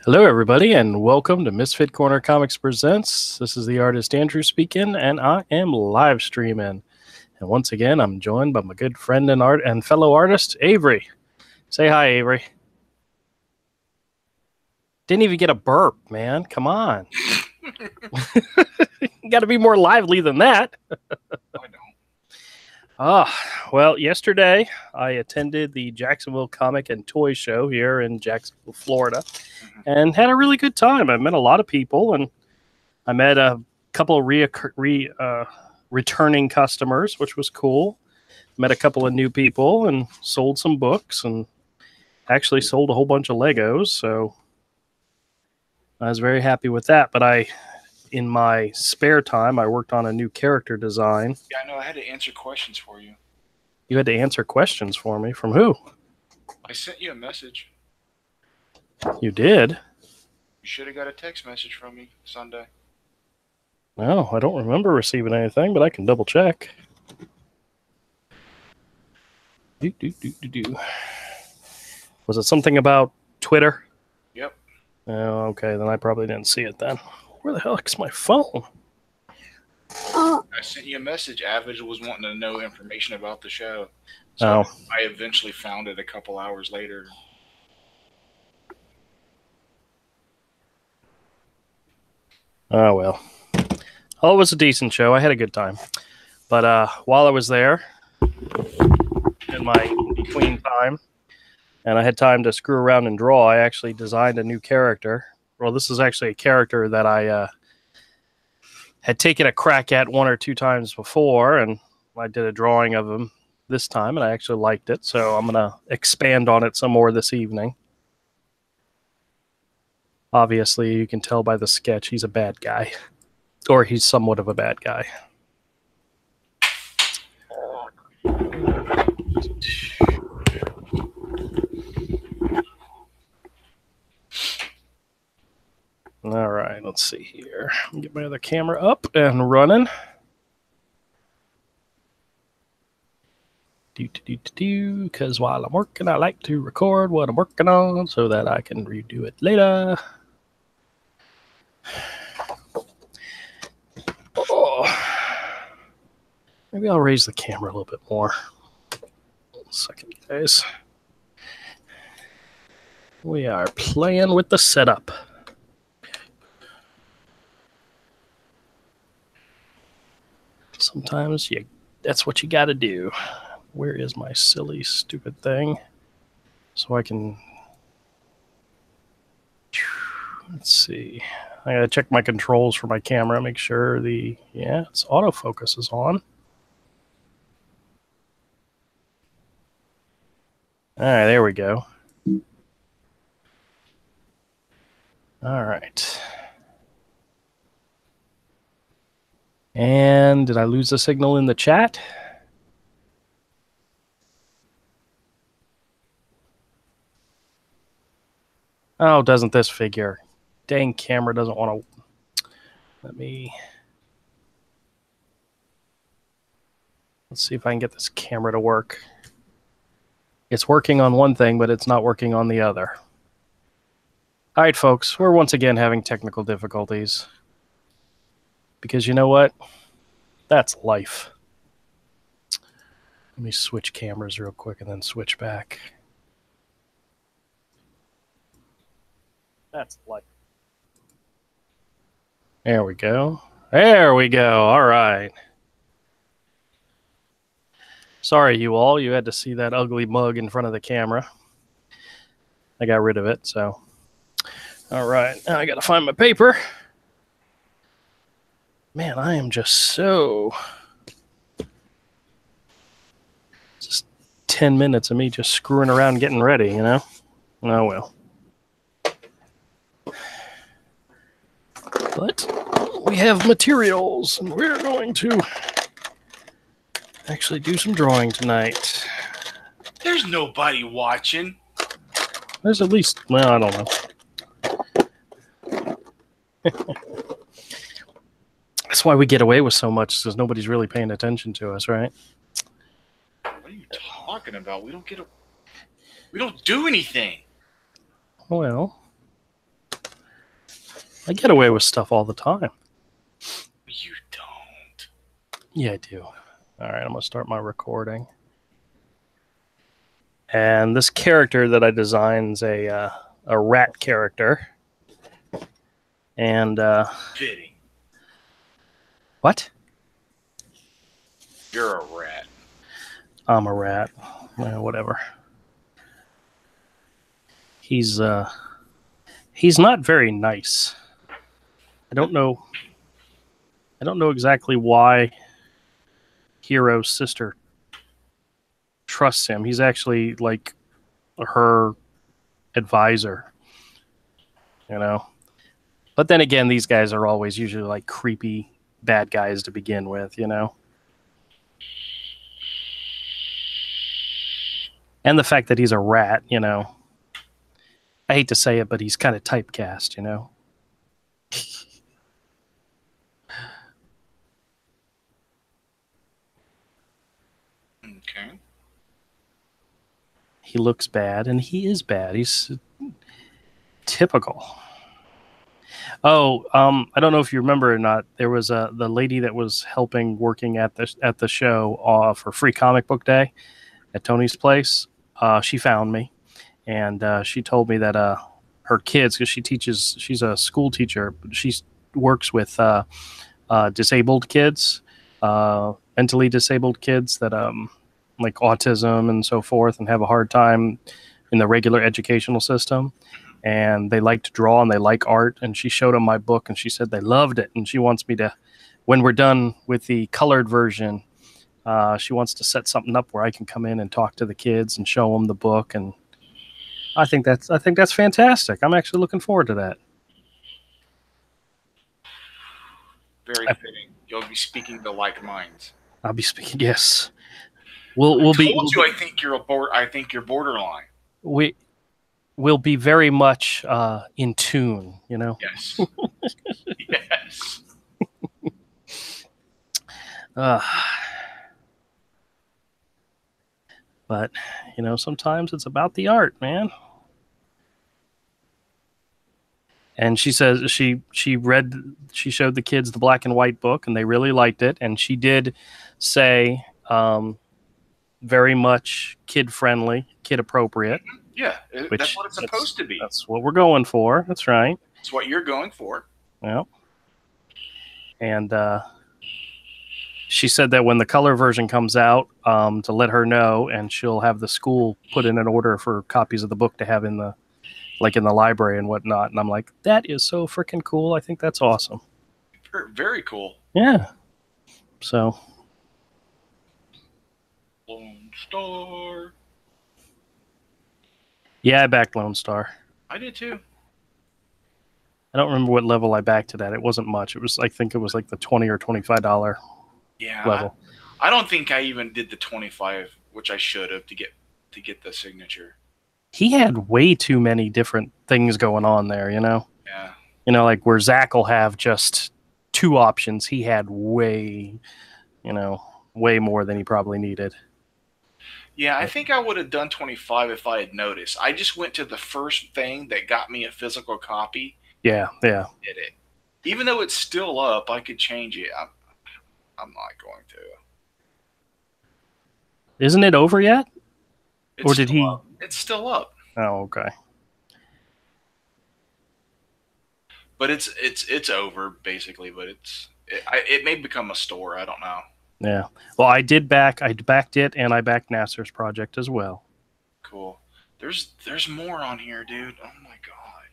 Hello, everybody, and welcome to Misfit Corner Comics Presents. This is the artist Andrew speaking, and I am live streaming. And once again, I'm joined by my good friend and fellow artist, Avery. Say hi, Avery. Didn't even get a burp, man. Come on. You got to be more lively than that. I don't. Well, yesterday I attended the Jacksonville Comic and Toy Show here in Jacksonville, Florida, and had a really good time. I met a lot of people, and I met a couple of returning customers, which was cool. Met a couple of new people and sold some books, and actually sold a whole bunch of Legos. So I was very happy with that. But in my spare time, I worked on a new character design. Yeah, I know. I had to answer questions for you. You had to answer questions for me. From who? I sent you a message. You did? You should have got a text message from me Sunday. No, I don't remember receiving anything, but I can double check. Was it something about Twitter? Yep. Oh, okay. Then I probably didn't see it then. Where the hell is my phone? I sent you a message. Avid was wanting to know information about the show. So I eventually found it a couple hours later. Oh, well. Oh, it was a decent show. I had a good time. But while I was there, in my between time, and I had time to screw around and draw, I actually designed a new character. Well, this is actually a character that I had taken a crack at one or two times before, and I did a drawing of him this time, and I actually liked it, so I'm going to expand on it some more this evening. Obviously, you can tell by the sketch he's a bad guy, or he's somewhat of a bad guy. All right, let's see here. Get my other camera up and running. Because while I'm working, I like to record what I'm working on so that I can redo it later. Oh. Maybe I'll raise the camera a little bit more. 1 second, guys. We are playing with the setup. Sometimes that's what you got to do. Where is my silly, stupid thing? So I can... Let's see. I got to check my controls for my camera, make sure its autofocus is on. All right, there we go. All right. And did I lose the signal in the chat? Oh, doesn't this figure? Dang, camera doesn't want to... Let's see if I can get this camera to work. It's working on one thing, but it's not working on the other. All right, folks, we're once again having technical difficulties. Because you know what? That's life. Let me switch cameras real quick and then switch back. That's life. There we go. There we go. All right. Sorry, you all. You had to see that ugly mug in front of the camera. I got rid of it, so. All right. Now I got to find my paper. Man, I am just so... Just 10 minutes of me just screwing around getting ready, you know? Oh, well. But we have materials, and we're going to actually do some drawing tonight. There's nobody watching. There's at least, well, I don't know. That's why we get away with so much, because nobody's really paying attention to us, right? What are you talking about? We don't do anything. Well, I get away with stuff all the time. You don't. Yeah, I do. All right, I'm going to start my recording. And this character that I designed is a rat character. And Fitting. What? You're a rat. I'm a rat. Whatever. He's not very nice. I don't know exactly why Hero's sister trusts him. He's actually like her advisor, you know. But then again, these guys are always usually like creepy bad guys to begin with, you know. And the fact that he's a rat, you know. I hate to say it, but he's kind of typecast, you know. Okay. He looks bad, and he is bad. He's typical. Oh, I don't know if you remember or not. There was the lady that was working at the show for Free Comic Book Day at Tony's place. She found me, and she told me that her kids, because she's a school teacher, but she works with disabled kids, mentally disabled kids that like autism and so forth, and have a hard time in the regular educational system. And they like to draw and they like art. And she showed them my book, and she said they loved it. And she wants me to, when we're done with the colored version, she wants to set something up where I can come in and talk to the kids and show them the book. And I think that's fantastic. I'm actually looking forward to that. Very fitting. You'll be speaking to like minds. I'll be speaking. Yes, we'll be. I think you're borderline. We'll be very much in tune. You know. Yes. Yes. But you know, sometimes it's about the art, man. And she says she showed the kids the black and white book, and they really liked it. And she did say very much kid friendly, kid appropriate. Yeah, that's what it's supposed to be. That's what we're going for. That's right. That's what you're going for. Yeah. And she said that when the color version comes out, to let her know, and she'll have the school put in an order for copies of the book to have in the library and whatnot. And I'm like, that is so freaking cool. I think that's awesome. Very cool. Yeah. So. Lone Star. Yeah, I backed Lone Star. I did too. I don't remember what level I backed it at. It wasn't much. I think it was like the $20 or $25 level. I don't think I even did the 25, which I should have to get the signature. He had way too many different things going on there, you know? Yeah. You know, like where Zach will have just 2 options, he had way more than he probably needed. Yeah, I think I would have done 25 if I had noticed. I just went to the first thing that got me a physical copy. Yeah. Did it. Even though it's still up, I could change it. I'm not going to. Isn't it over yet? Or did he? It's still up. Oh, okay. But it's over basically. But it may become a store. I don't know. Yeah. Well, I backed it, and I backed Nasser's project as well. Cool. There's more on here, dude. Oh my god.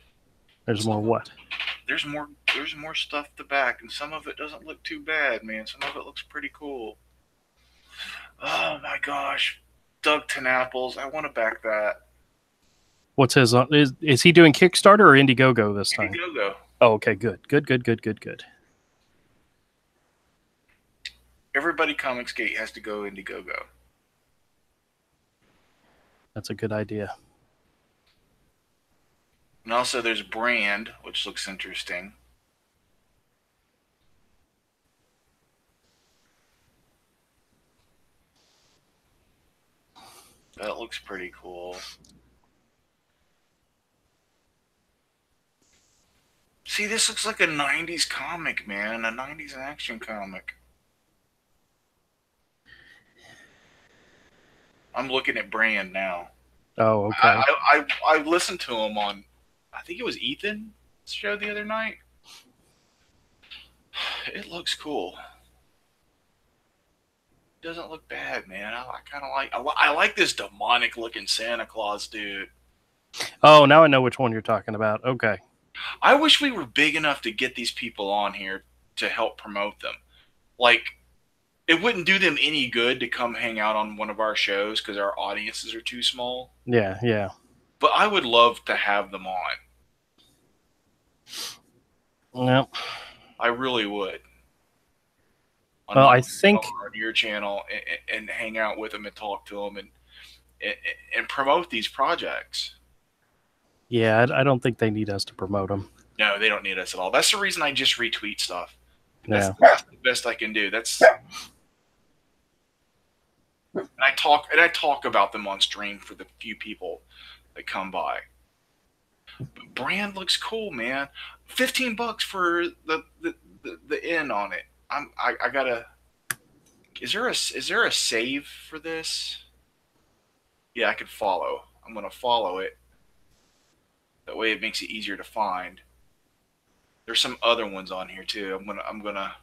There's more what? There's more stuff to back, and some of it doesn't look too bad, man. Some of it looks pretty cool. Oh my gosh. Doug Tenapples. I want to back that. What's his? Is he doing Kickstarter or Indiegogo this time? Indiegogo. Oh, okay, good. Everybody Comicsgate has to go Indiegogo. That's a good idea. And also there's Brand, which looks interesting. That looks pretty cool. See, this looks like a 90s comic, man. A 90s action comic. I'm looking at Brand now. Oh, okay. I listened to him on, I think it was Ethan's show the other night. It looks cool. Doesn't look bad, man. I kind of like. I like this demonic looking Santa Claus dude. Oh, now I know which one you're talking about. Okay. I wish we were big enough to get these people on here to help promote them. Like, it wouldn't do them any good to come hang out on one of our shows because our audiences are too small. Yeah, yeah. But I would love to have them on. Yep. I really would. Well, I think on your channel and hang out with them and talk to them and promote these projects. Yeah, I don't think they need us to promote them. No, they don't need us at all. That's the reason I just retweet stuff. Yeah. That's the best I can do. And I talk about them on stream for the few people that come by. But Brand looks cool, man. $15 for the N on it. I gotta. Is there a save for this? Yeah, I can follow. I'm gonna follow it. That way, it makes it easier to find. There's some other ones on here too. I'm gonna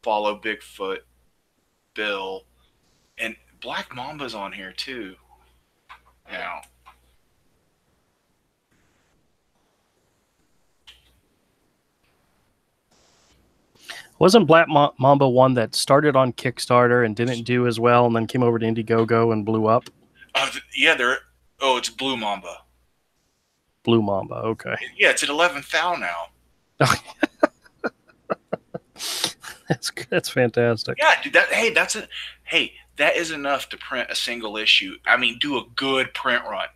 follow Bigfoot, Bill, and Black Mamba's on here too. Now. Wasn't Black Mamba one that started on Kickstarter and didn't do as well, and then came over to Indiegogo and blew up? Yeah, it's Blue Mamba. Blue Mamba, okay. Yeah, it's at 11th thou now. That's fantastic. Yeah, dude. That is enough to print a single issue. I mean, do a good print run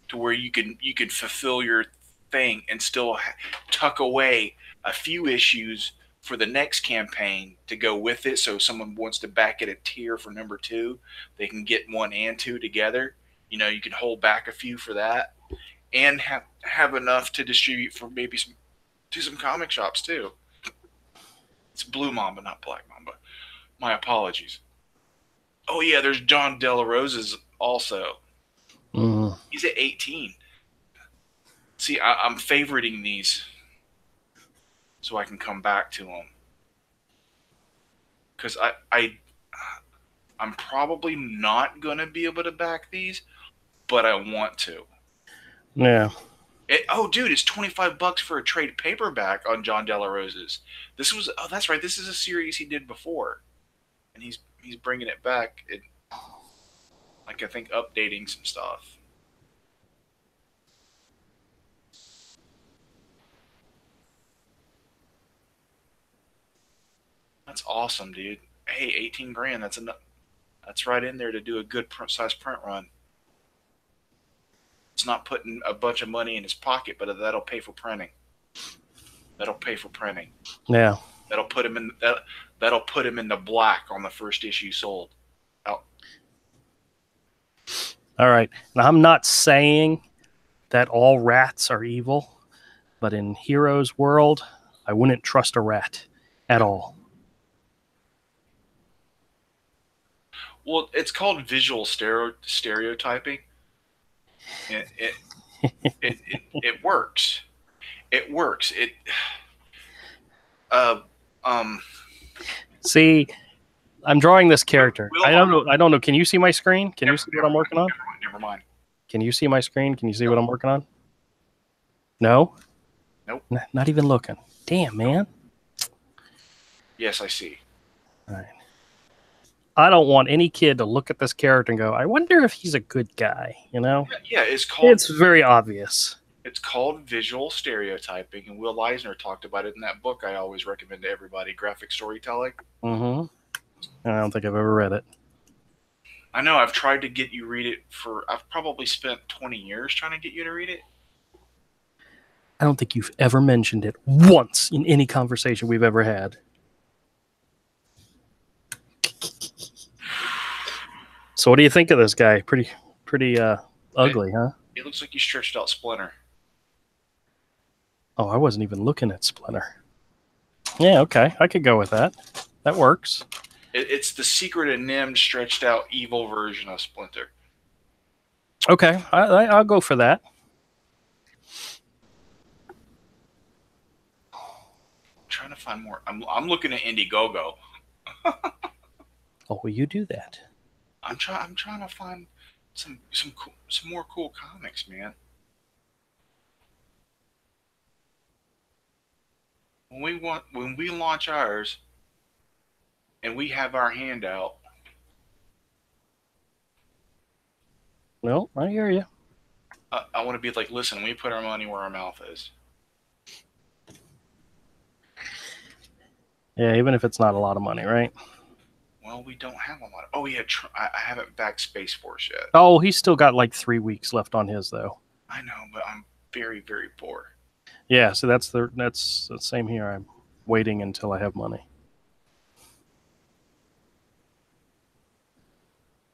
to where you can fulfill your thing and still tuck away a few issues for the next campaign to go with it. So if someone wants to back at a tier for number 2, they can get 1 and 2 together. You know, you can hold back a few for that, and have enough to distribute for maybe some comic shops too. It's Blue Mamba, not Black Mamba. My apologies. Oh yeah, there's John De La Rosa's also. He's at 18. See, I'm favoriting these so I can come back to them. Because I'm probably not going to be able to back these, but I want to. Yeah. Dude, it's $25 for a trade paperback on John De La Rosa's. That's right. This is a series he did before, and he's bringing it back. I think updating some stuff. That's awesome, dude. Hey, 18 grand. That's right in there to do a good size print run. It's not putting a bunch of money in his pocket, but that'll pay for printing. Yeah. That'll put him in the black on the first issue sold. Out. All right. Now, I'm not saying that all rats are evil, but in Hero's world, I wouldn't trust a rat at all. Well, it's called visual stereotyping. It works. It works. See, I'm drawing this character. I don't know. Can you see my screen? Can you see what I'm working on? Never mind. Can you see my screen? Can you see what I'm working on? No? Nope. Not even looking. Damn, man. Yes, I see. All right. I don't want any kid to look at this character and go, I wonder if he's a good guy, you know? Yeah, it's very obvious. It's called visual stereotyping, and Will Eisner talked about it in that book I always recommend to everybody, Graphic Storytelling. Mm-hmm. I don't think I've ever read it. I know. I've tried to get you read it I've probably spent 20 years trying to get you to read it. I don't think you've ever mentioned it once in any conversation we've ever had. So what do you think of this guy? Pretty ugly, huh? It looks like you stretched out Splinter. Oh, I wasn't even looking at Splinter. Yeah, okay. I could go with that. That works. It's the Secret of Nim stretched out evil version of Splinter. Okay, I'll go for that. I'm trying to find more. I'm looking at Indiegogo. Oh, will you do that? I'm trying to find some more cool comics, man. When we launch ours and we have our handout. Well, I hear you. I want to be like, listen, we put our money where our mouth is. Yeah, even if it's not a lot of money, right? Well, we don't have a lot. Oh yeah, I haven't backed Space Force yet. Oh, he's still got like 3 weeks left on his though. I know, but I'm very, very poor. Yeah, so that's the same here. I'm waiting until I have money.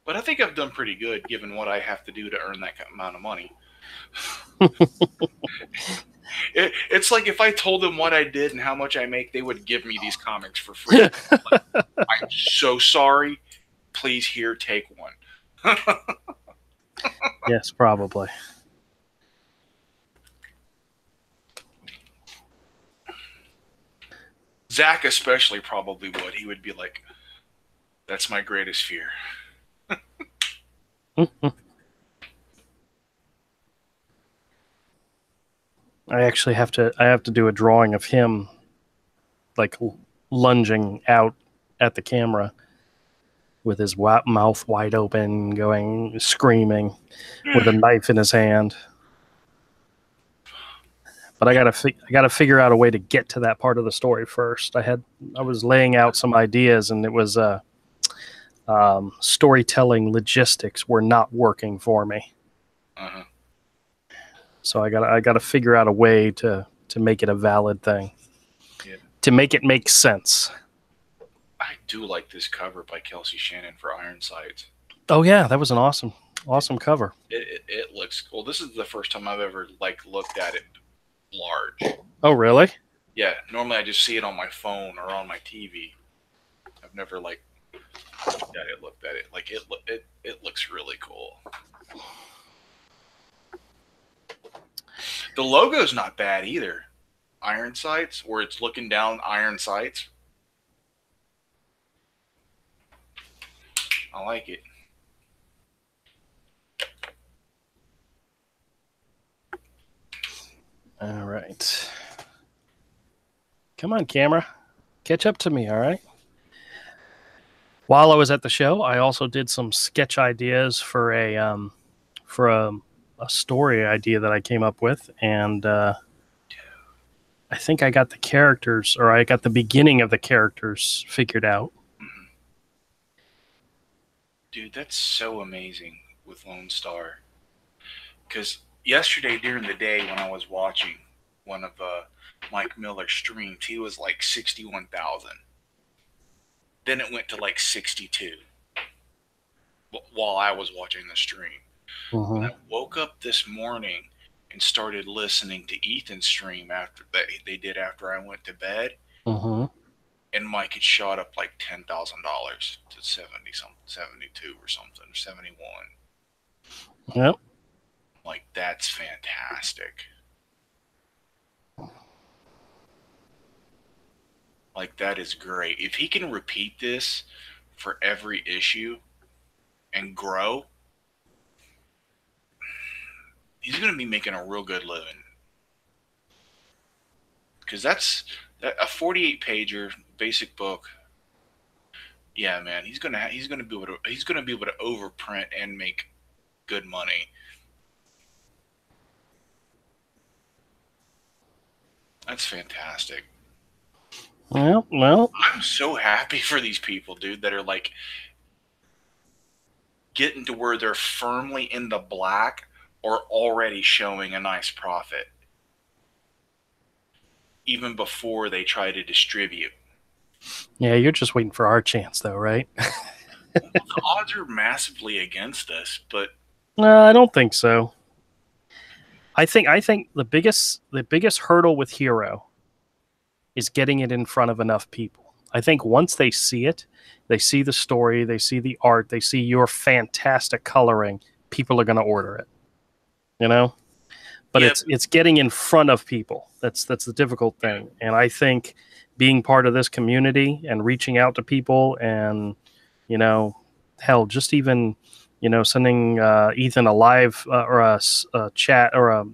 But I think I've done pretty good given what I have to do to earn that amount of money. It's like if I told them what I did and how much I make, they would give me these comics for free. Like, I'm so sorry. Please, here, take one. Yes, probably. Zach especially probably would. He would be like, that's my greatest fear. I actually have to do a drawing of him like lunging out at the camera with his mouth wide open, going screaming with a knife in his hand. But I gotta figure out a way to get to that part of the story first. I was laying out some ideas, and it was storytelling logistics were not working for me. Uh-huh. So I gotta figure out a way to make it a valid thing, to make it make sense. I do like this cover by Kelsey Shannon for Ironsides. Oh yeah, that was an awesome cover. It looks cool. This is the first time I've ever looked at it large. Oh really? Yeah, normally I just see it on my phone or on my TV. I've never looked at it. Like it looks really cool. The logo's not bad either. Iron Sights, where it's looking down iron sights. I like it. All right. Come on, camera. Catch up to me, all right? While I was at the show, I also did some sketch ideas for a story idea that I came up with, and I think I got the characters, or I got the beginning of the characters figured out. Dude, that's so amazing with Lone Star. Because yesterday during the day when I was watching one of Mike Miller's streams, he was like 61,000. Then it went to like 62 while I was watching the stream. When I woke up this morning and started listening to Ethan's stream after they did after I went to bed, and Mike had shot up like $10,000 to 72 or something, or 71. Yep. Like, that's fantastic. Like, that is great. If he can repeat this for every issue and grow, he's going to be making a real good living. Because that's a 48-pager basic book. Yeah, man, he's gonna be able to overprint and make good money. That's fantastic. Well, I'm so happy for these people, dude, that are like getting to where they're firmly in the black or already showing a nice profit, even before they try to distribute. Yeah, you're just waiting for our chance, though, right? Well, the odds are massively against us, but No, I don't think so. I think the biggest hurdle with Hero is getting it in front of enough people. I think once they see it, they see the story, they see the art, they see your fantastic coloring, people are going to order it. You know? But Yep. it's getting in front of people. That's the difficult thing. And I think being part of this community and reaching out to people and, you know, hell, just even, you know, sending Ethan a live or a chat or a,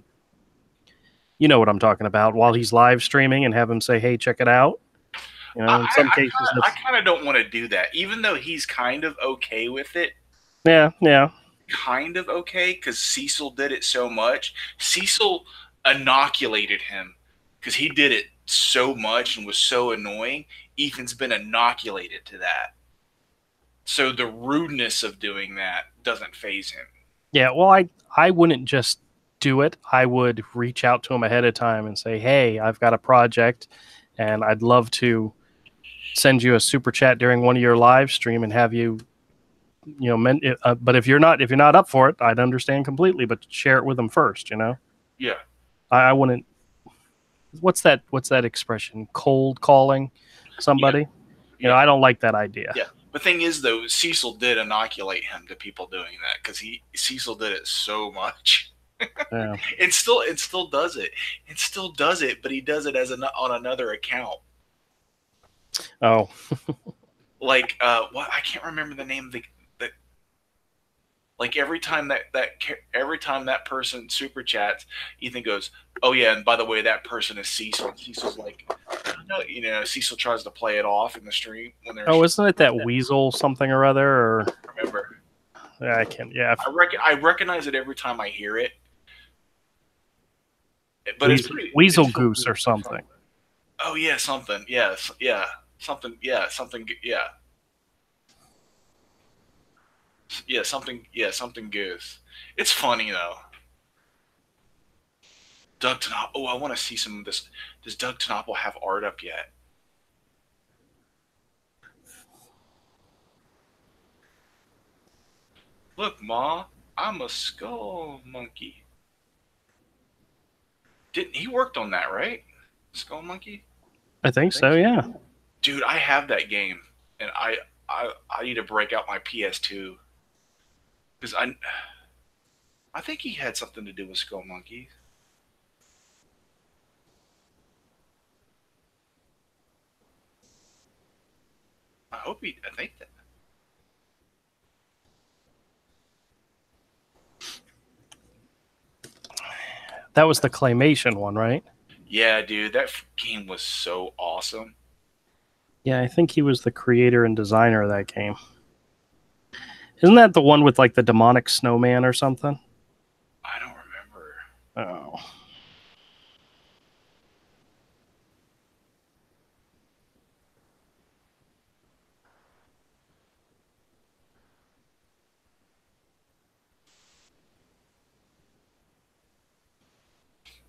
you know what I'm talking about, while he's live streaming and have him say, hey, check it out. You know, in some cases, I kind of don't want to do that, even though he's kind of okay with it. yeah. Kind of okay, because Cecil did it so much. Cecil inoculated him because he did it so much and was so annoying. Ethan's been inoculated to that. So the rudeness of doing that doesn't faze him. Yeah, well, I wouldn't just do it. I would reach out to him ahead of time and say, hey, I've got a project and I'd love to send you a super chat during one of your live stream and have you, you know, but if you're not up for it, I'd understand completely, but share it with them first, you know? Yeah. I wouldn't, what's that expression? Cold calling somebody? Yeah. You know, I don't like that idea. Yeah. The thing is, though, Cecil did inoculate him to people doing that because Cecil did it so much. Yeah. It still does it. It still does it, but he does it on another account. Oh. Like what? I can't remember the name of the like every time that person super chats, Ethan goes, "Oh yeah, and by the way, that person is Cecil." And Cecil's like, no, you know, Cecil tries to play it off in the stream when they're. Oh, isn't it that Weasel something or other? Or remember? Yeah, I can't. Yeah, I recognize it every time I hear it. But Weasel Goose or something. Oh yeah, something. Yes, yeah, something. Yeah, something. Yeah. Yeah, something goose. It's funny though. Doug Tenopple. Oh, I want to see some of this. Does Doug Tenopple have art up yet? Look, Ma, I'm a skull monkey. Didn't he worked on that, right? Skull Monkey? I think so, yeah. Dude, I have that game, and I need to break out my PS2 because I think he had something to do with Skull Monkey. I think that. That was the claymation one, right? Yeah, dude, that game was so awesome. Yeah, I think he was the creator and designer of that game. Isn't that the one with like the demonic snowman or something? I don't remember. Oh.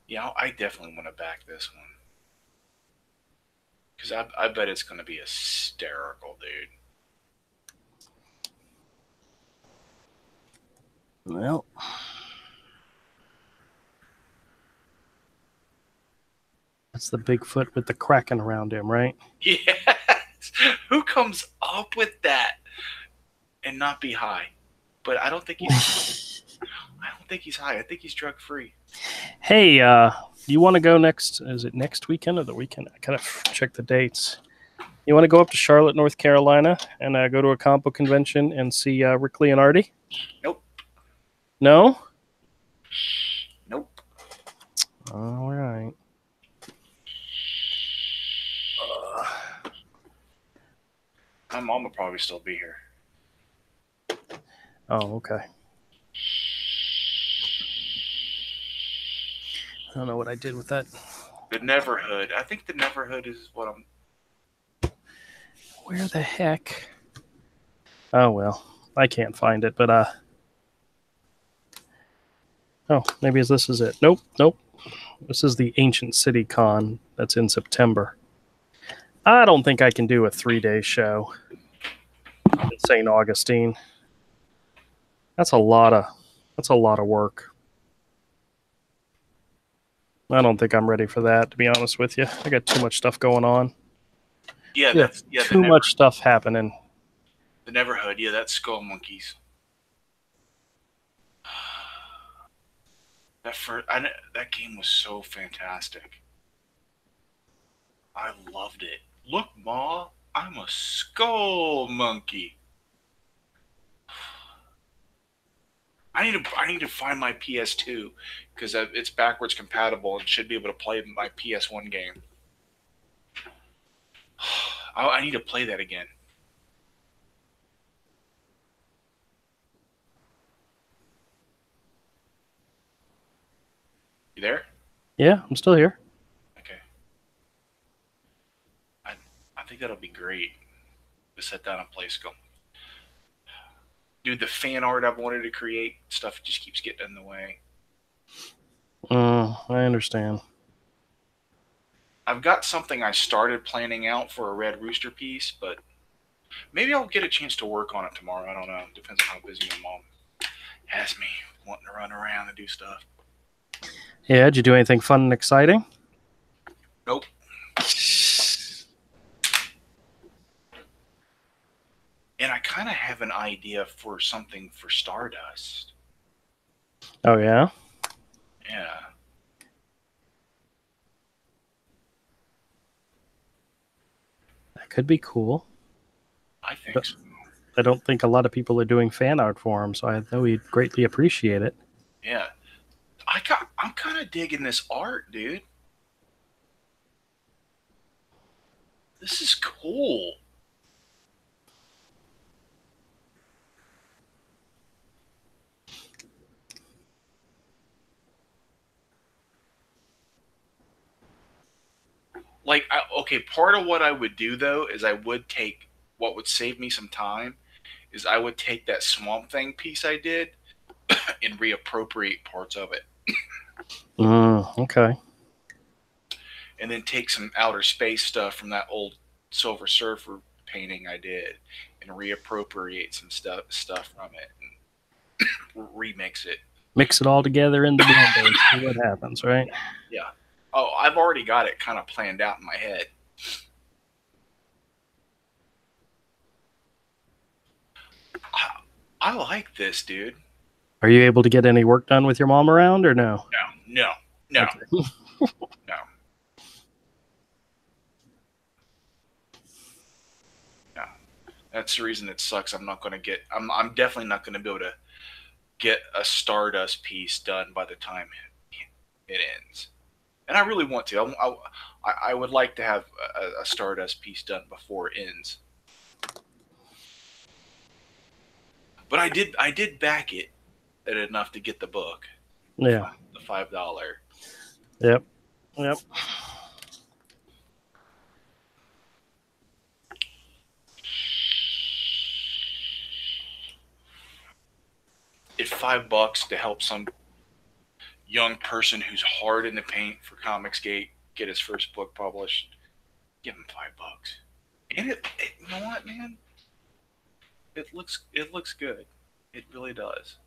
Yeah, I definitely want to back this one. Because I bet it's going to be hysterical, dude. Well. That's the Bigfoot with the kraken around him, right? Yes. Who comes up with that and not be high? But I don't think he's high. I think he's drug free. Hey, you want to go next? Is it next weekend or the weekend? I gotta check the dates. You want to go up to Charlotte, North Carolina, and go to a compo convention and see Rick Leonardi? Nope. No? Nope. All right. My mom will probably still be here. Oh, okay. I don't know what I did with that. The Neverhood. I think the Neverhood is what I'm. Where the heck? Oh, well. I can't find it, but oh, maybe this is it. Nope. This is the Ancient City Con that's in September. I don't think I can do a 3-day show in St. Augustine. That's a lot of work. I don't think I'm ready for that, to be honest with you. I got too much stuff going on. Yeah, too much stuff happening. The Neverhood. Yeah, that's Skull Monkeys. That game was so fantastic. I loved it. Look, Ma, I'm a skull monkey. I need to find my PS2 because it's backwards compatible and should be able to play my PS1 game. I need to play that again. You there? Yeah, I'm still here. Okay. I think that'll be great to sit down and play Skull. Dude, the fan art I've wanted to create, stuff just keeps getting in the way. I understand. I've got something I started planning out for a Red Rooster piece, but maybe I'll get a chance to work on it tomorrow. I don't know. Depends on how busy my mom has me wanting to run around and do stuff. Yeah, did you do anything fun and exciting? Nope. And I kind of have an idea for something for Stardust. Oh, yeah? Yeah. That could be cool. I think so. I don't think a lot of people are doing fan art for him, so I know he'd greatly appreciate it. Yeah. I'm kind of digging this art, dude. This is cool. Like, okay, part of what I would do, though, is I would take, what would save me some time, is I would take that Swamp Thing piece I did and reappropriate parts of it. Okay. And then take some outer space stuff from that old Silver Surfer painting I did and reappropriate some stuff from it and remix it. Mix it all together in the blender and see what happens, right? Yeah. Oh, I've already got it kind of planned out in my head. I like this, dude. Are you able to get any work done with your mom around or no? No. Okay. No. That's the reason it sucks. I'm definitely not going to be able to get a Stardust piece done by the time it ends. And I really want to. I would like to have a Stardust piece done before it ends. But I did back it at enough to get the book. Yeah. The $5. Yep. It's $5 to help some young person who's hard in the paint for Comicsgate get his first book published. Give him $5. And it you know what, man? It looks good. It really does.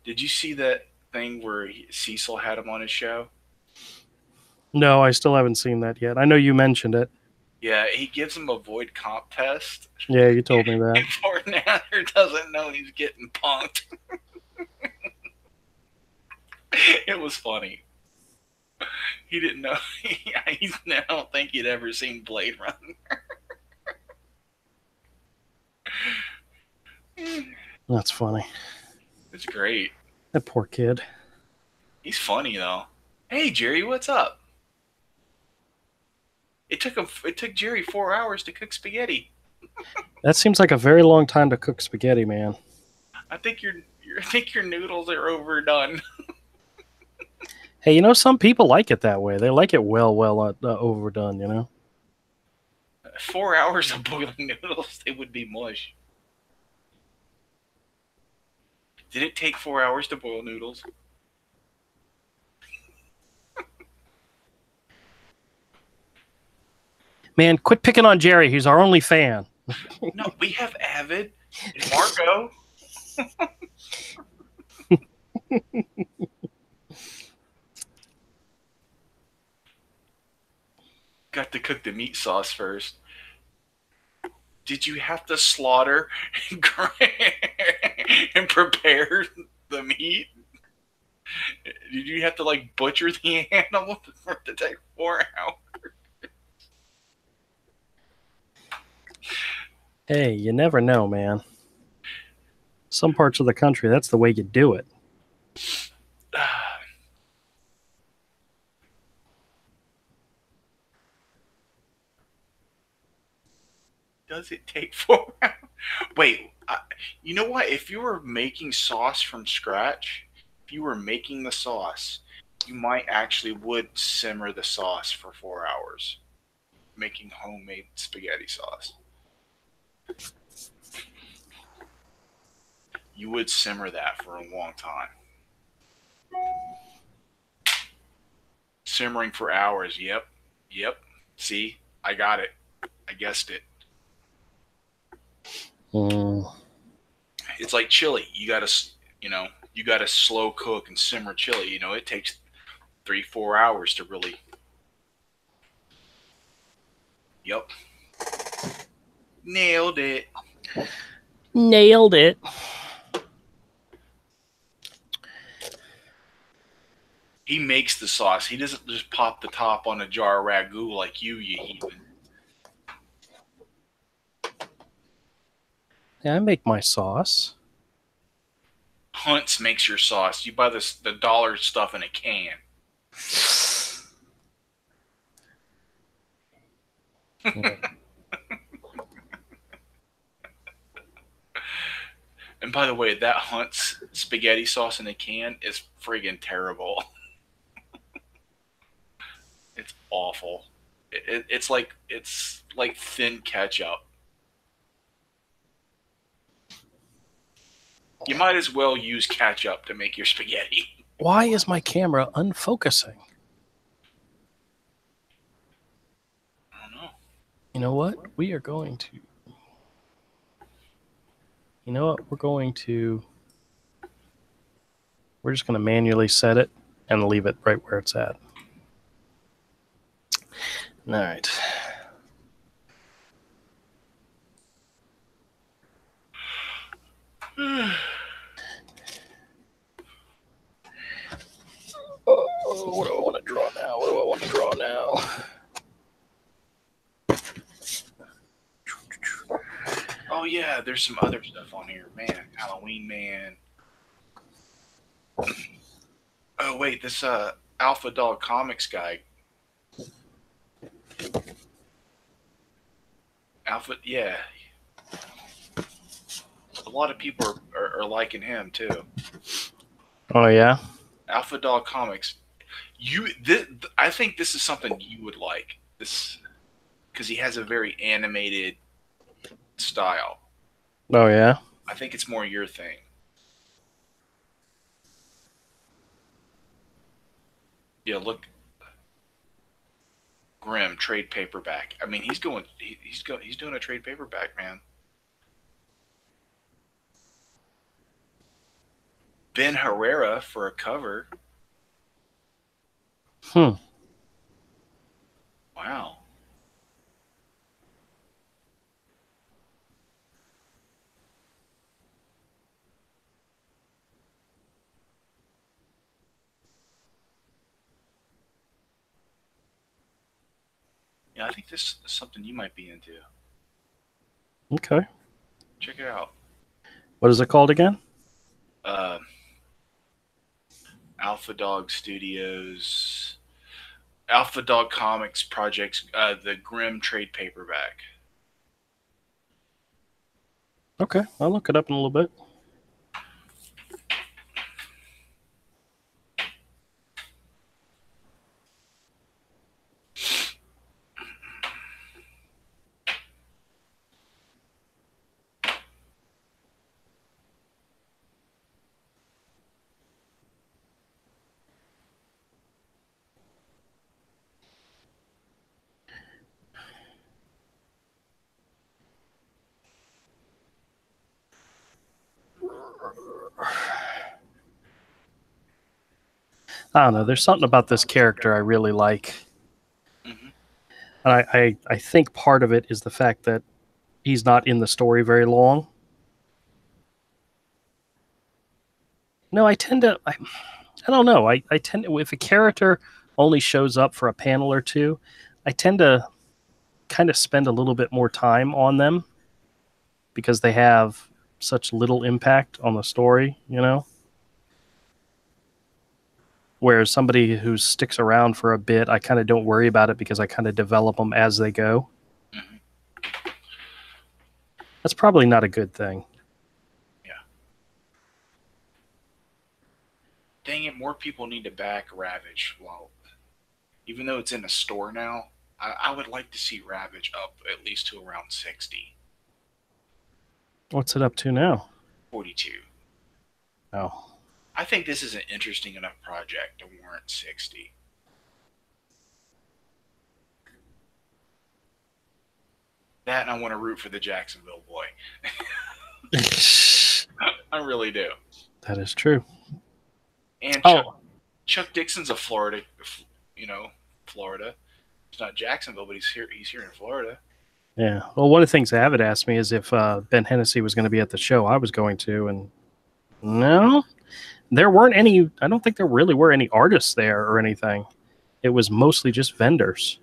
Did you see that thing where Cecil had him on his show? No, I still haven't seen that yet. I know you mentioned it. Yeah, he gives him a void comp test. Yeah, you told me that. And Fortnite doesn't know he's getting punked. It was funny. He didn't know. I don't think he'd ever seen Blade Runner. That's funny. It's great. That poor kid. He's funny though. Hey Jerry, what's up? It took Jerry 4 hours to cook spaghetti. That seems like a very long time to cook spaghetti, man. I think your noodles are overdone. Hey, some people like it that way. They like it well overdone, 4 hours of boiling noodles, they would be mush. Did it take 4 hours to boil noodles? Man, quit picking on Jerry. He's our only fan. No, we have Avid and Marco. got to cook the meat sauce first. Did you have to slaughter and prepare the meat? Did you have to like butcher the animal for it to take 4 hours? Hey, you never know, man. Some parts of the country, that's the way you do it. Does it take 4 hours? Wait, you know what? If you were making sauce from scratch, if you were making the sauce, you might actually would simmer the sauce for 4 hours, making homemade spaghetti sauce. You would simmer that for a long time. Simmering for hours. Yep. Yep. See, I got it. I guessed it. It's like chili. You gotta slow cook and simmer chili. It takes 3-4 hours to really. Yep. Nailed it. Nailed it. He makes the sauce. He doesn't just pop the top on a jar of ragu like you heathen. Yeah, I make my sauce. Hunt's makes your sauce. You buy the dollar stuff in a can. And by the way, that Hunt's spaghetti sauce in a can is friggin' terrible. It's awful. It's like thin ketchup. You might as well use ketchup to make your spaghetti. Why is my camera unfocusing? I don't know. You know what? We're just going to manually set it and leave it right where it's at. All right. What do I want to draw now? Oh yeah, there's some other stuff on here, man. Halloween Man. Oh wait, this Alpha Dog Comics guy. Yeah. A lot of people are liking him too. Oh yeah. Alpha Dog Comics. I think this is something you would like. This because he has a very animated style. Oh yeah. I think it's more your thing. Yeah, look. Grimm trade paperback. I mean, he's doing a trade paperback, man. Ben Herrera for a cover. Wow. Yeah, I think this is something you might be into. Okay. Check it out. What is it called again? Alpha Dog Studios, Alpha Dog Comics Projects, the Grimm trade paperback. Okay, I'll look it up in a little bit. I don't know. There's something about this character I really like. Mm-hmm. And I think part of it is the fact that he's not in the story very long. No, I tend to. I don't know. I tend to, if a character only shows up for a panel or two, I tend to kind of spend a little bit more time on them because they have such little impact on the story, you know? Whereas somebody who sticks around for a bit, I kind of don't worry about it because I kind of develop them as they go. Mm-hmm. That's probably not a good thing. Yeah. Dang it, more people need to back Ravage. Well, even though it's in a store now, I would like to see Ravage up at least to around 60. What's it up to now? 42. Oh. I think this is an interesting enough project to warrant 60. That and I want to root for the Jacksonville boy. I really do. That is true. And Chuck Dixon's a Florida, Florida. It's not Jacksonville, but he's here in Florida. Yeah. Well, one of the things Avid asked me is if Ben Hennessy was going to be at the show I was going to, and no, there weren't any. I don't think there really were any artists there or anything. It was mostly just vendors.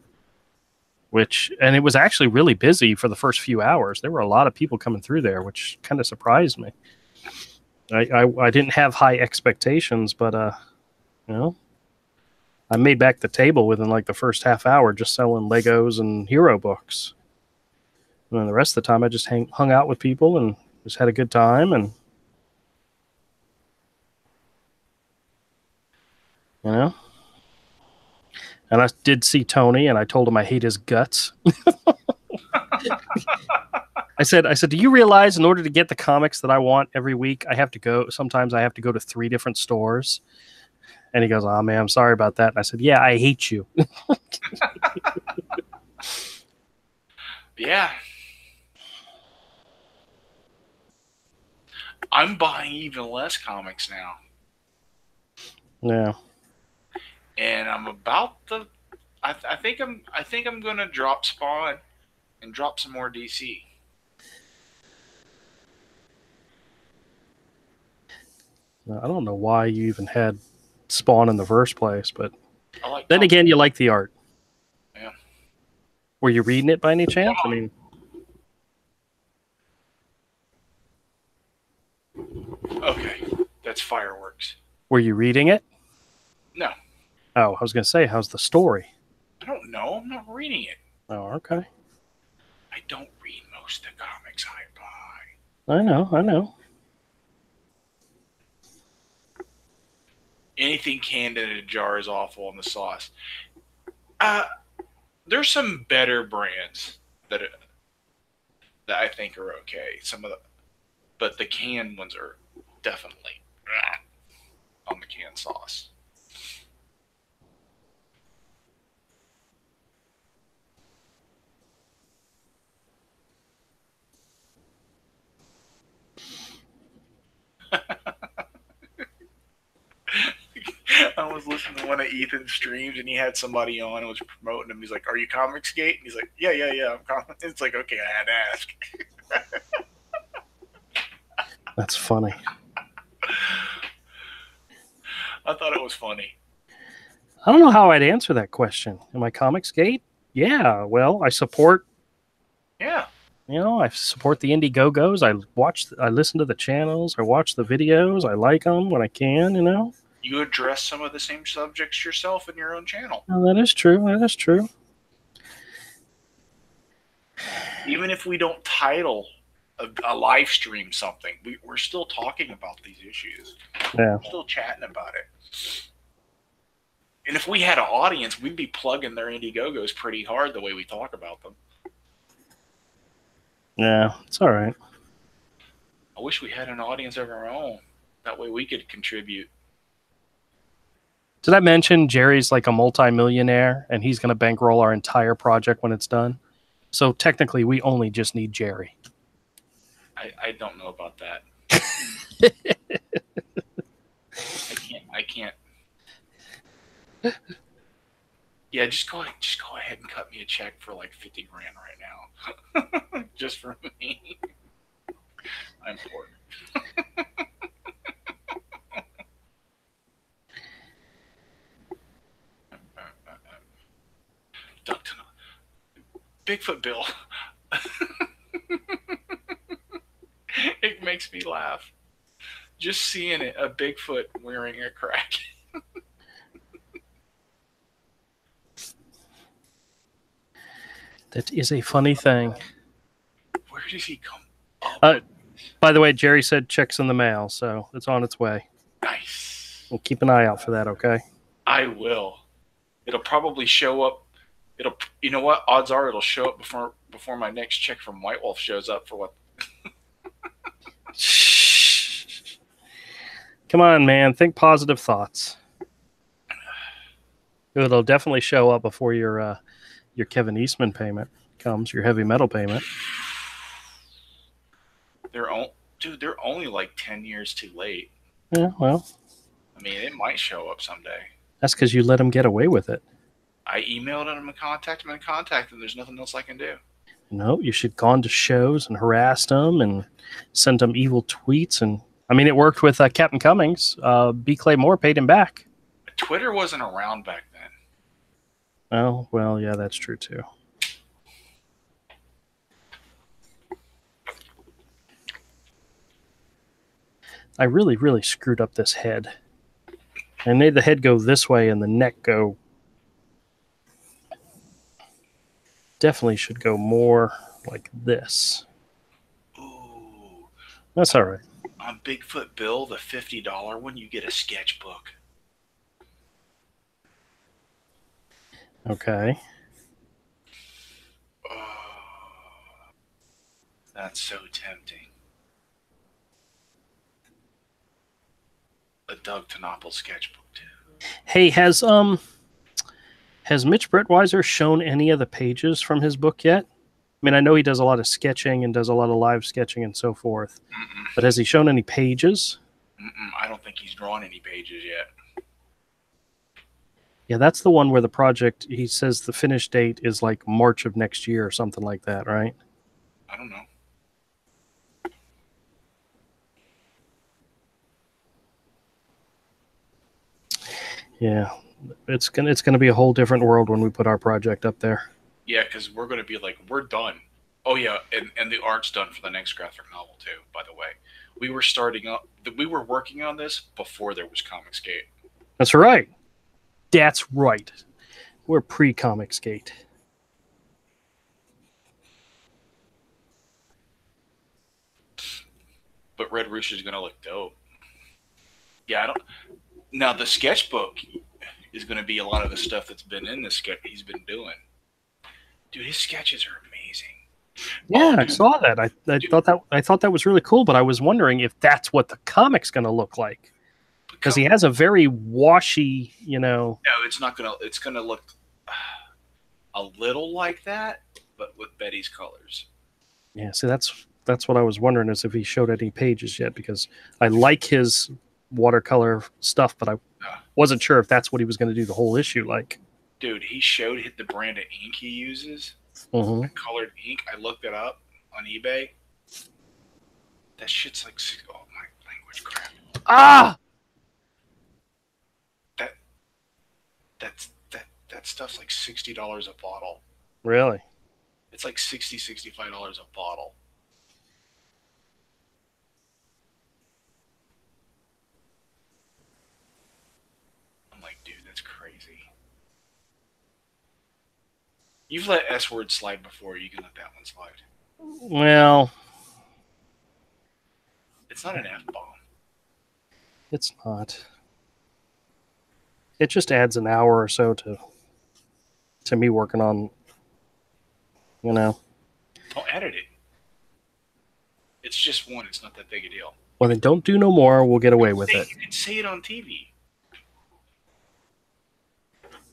And it was actually really busy for the first few hours. There were a lot of people coming through there, which kind of surprised me. I didn't have high expectations, but I made back the table within like the first half hour just selling Legos and hero books. And then the rest of the time I just hung out with people and just had a good time. And and I did see Tony, and I told him I hate his guts. I said, do you realize in order to get the comics that I want every week, sometimes I have to go to 3 different stores? And he goes, oh man, I'm sorry about that. And I said, yeah, I hate you. Yeah. I'm buying even less comics now. Yeah. And I'm about to. I think I'm gonna drop Spawn and drop some more DC. I don't know why you even had Spawn in the first place, but like then again, you like the art. Yeah. Were you reading it by any chance? I mean, okay, that's fireworks. Were you reading it? No. Oh, I was going to say, how's the story? I don't know. I'm not reading it. Oh, okay. I don't read most of the comics I buy. I know. Anything canned in a jar is awful on the sauce. There's some better brands that I think are okay. But the canned ones are definitely on the canned sauce. I was listening to one of Ethan's streams, and he had somebody on and was promoting him. He's like, "Are you Comicsgate?" And he's like, "Yeah, I'm Comics." It's like, okay, I had to ask. That's funny. I thought it was funny. I don't know how I'd answer that question. Am I Comicsgate? Yeah. Well, I support. Yeah. I support the Indiegogo's. I listen to the channels. I watch the videos. I like them when I can. You address some of the same subjects yourself in your own channel. Oh, that is true. Even if we don't title a live stream something, we're still talking about these issues. Yeah. We're still chatting about it. And if we had an audience, we'd be plugging their Indiegogos pretty hard the way we talk about them. Yeah, it's all right. I wish we had an audience of our own. That way we could contribute. Did I mention Jerry's like a multi-millionaire and he's going to bankroll our entire project when it's done? So technically, we only just need Jerry. I don't know about that. I can't. Yeah, just go ahead and cut me a check for like 50 grand right now, just for me. I'm poor. Duck Bigfoot Bill. It makes me laugh. Just seeing it, a Bigfoot wearing a crack. That is a funny thing. Where does he come up? By the way, Jerry said checks in the mail, so it's on its way. Nice. We'll keep an eye out for that, okay? I will. It'll probably show up. You know what? Odds are it'll show up before my next check from White Wolf shows up for what? Shh. Come on, man. Think positive thoughts. It'll definitely show up before your Kevin Eastman payment comes, your heavy metal payment. They're only like 10 years too late. Yeah, well. I mean, it might show up someday. That's because you let him get away with it. I emailed him and contacted him, and there's nothing else I can do. No, you should have gone to shows and harassed them and sent them evil tweets. And I mean, it worked with Captain Cummings. B. Clay Moore paid him back. Twitter wasn't around back then. Oh, well, yeah, that's true too. I really, really screwed up this head. I made the head go this way and the neck go. Definitely should go more like this. Ooh. That's all right. On Bigfoot Bill, the $50 one, you get a sketchbook. Okay. Oh, that's so tempting. A Doug Tenopple sketchbook too. Hey, has Mitch Brettweiser shown any of the pages from his book yet? I mean, I know he does a lot of sketching and does a lot of live sketching and so forth. But has he shown any pages? I don't think he's drawn any pages yet. Yeah, that's the one where the project, he says the finish date is like March of next year or something like that, right? I don't know. Yeah, it's gonna be a whole different world when we put our project up there. Yeah, because we're going to be like, we're done. Oh yeah, and the art's done for the next graphic novel too. By the way, we were working on this before there was Comicsgate. That's right. That's right. We're pre-Comicsgate. But Red Rooster's going to look dope. Yeah, I don't. Now the sketchbook is going to be a lot of the stuff that's been in the sketch he's been doing. Dude, his sketches are amazing. Yeah, I saw that. I thought that was really cool, but I was wondering if that's what the comic's going to look like. Because he has a very washy, No, it's not going to. It's going to look a little like that, but with Betty's colors. Yeah, see, that's what I was wondering, is if he showed any pages yet, because I like his watercolor stuff, but I wasn't sure if that's what he was going to do the whole issue like. Dude, he showed the brand of ink he uses. The colored ink. I looked it up on eBay. That shit's like, oh my language, crap. Ah! That stuff's like $60 a bottle. Really? It's like $65 a bottle. I'm like, dude, that's crazy. You've let S word slide before. You can let that one slide. Well, it's not an F-bomb. It's not. It just adds an hour or so to me working on, Don't edit it. It's just one. It's not that big a deal. Well, then don't do no more. We'll get away with it. You can say it on TV.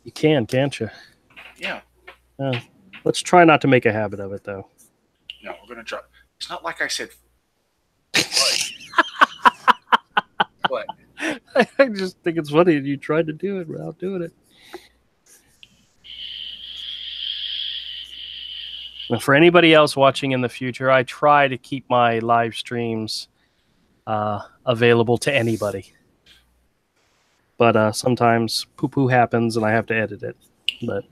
You can, can't you? Yeah. Let's try not to make a habit of it, though. No, we're going to drop. It's not like I said. What? I just think it's funny you tried to do it without doing it. And for anybody else watching in the future, I try to keep my live streams available to anybody. But sometimes poo-poo happens and I have to edit it. But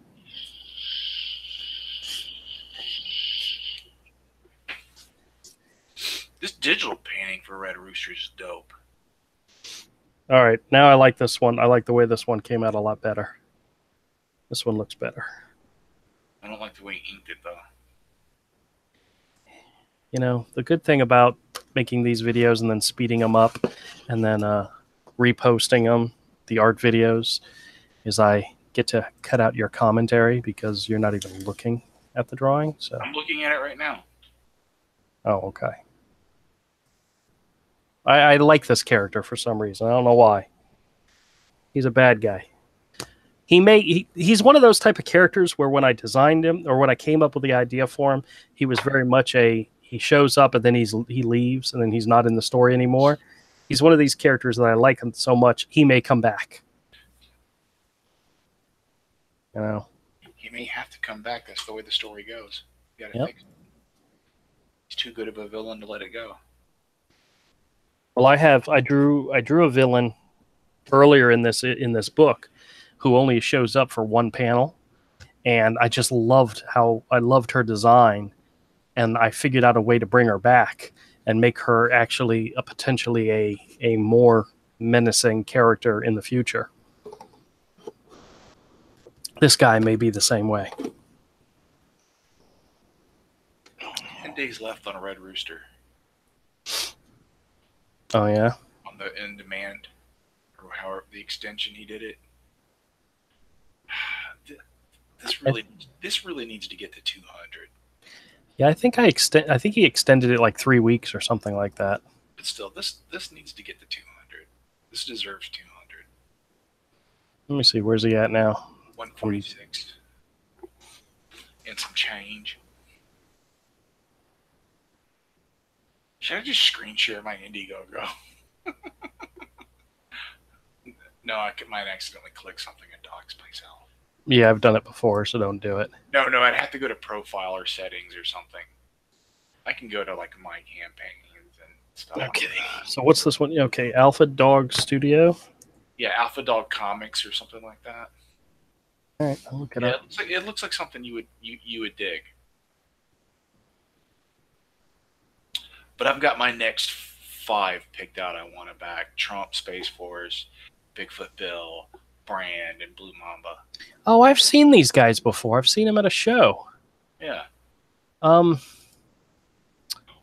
This digital painting for Red Rooster is dope. all right, now I like this one. I like the way this one came out a lot better. This one looks better. I don't like the way he inked it, though. You know, the good thing about making these videos and then speeding them up and then reposting them, the art videos, is I get to cut out your commentary because you're not even looking at the drawing. So I'm looking at it right now. Oh, okay. I like this character for some reason. I don't know why. He's a bad guy. He's one of those type of characters where when I designed him or when I came up with the idea for him, he was very much he shows up and then he leaves and then he's not in the story anymore. He's one of these characters that I like him so much he may come back. You know. He may have to come back. That's the way the story goes. You gotta fix it. He's too good of a villain to let it go. Well, I drew a villain earlier in this book who only shows up for one panel, and I just loved her design, and I figured out a way to bring her back and make her actually potentially a more menacing character in the future. This guy may be the same way. 10 days left on a Red Rooster. Oh yeah. On the in demand, or however the extension he did it. This really needs to get to 200. Yeah, I think he extended it like 3 weeks or something like that. But still, this needs to get to 200. This deserves 200. Let me see, where's he at now? 146. And some change. Should I just screen share my Indiegogo? No, I might accidentally click something and dox myself. Yeah, I've done it before, so don't do it. No, I'd have to go to profile or settings or something. I can go to like my campaigns and stuff. Okay, so what's this one? Okay, Alpha Dog Studio. Yeah, Alpha Dog Comics or something like that. All right, I'll look it up. It looks like something you would dig. But I've got my next 5 picked out. I want it back: Trump, Space Force, Bigfoot Bill, Brand, and Blue Mamba. Oh, I've seen these guys before. I've seen them at a show. Yeah.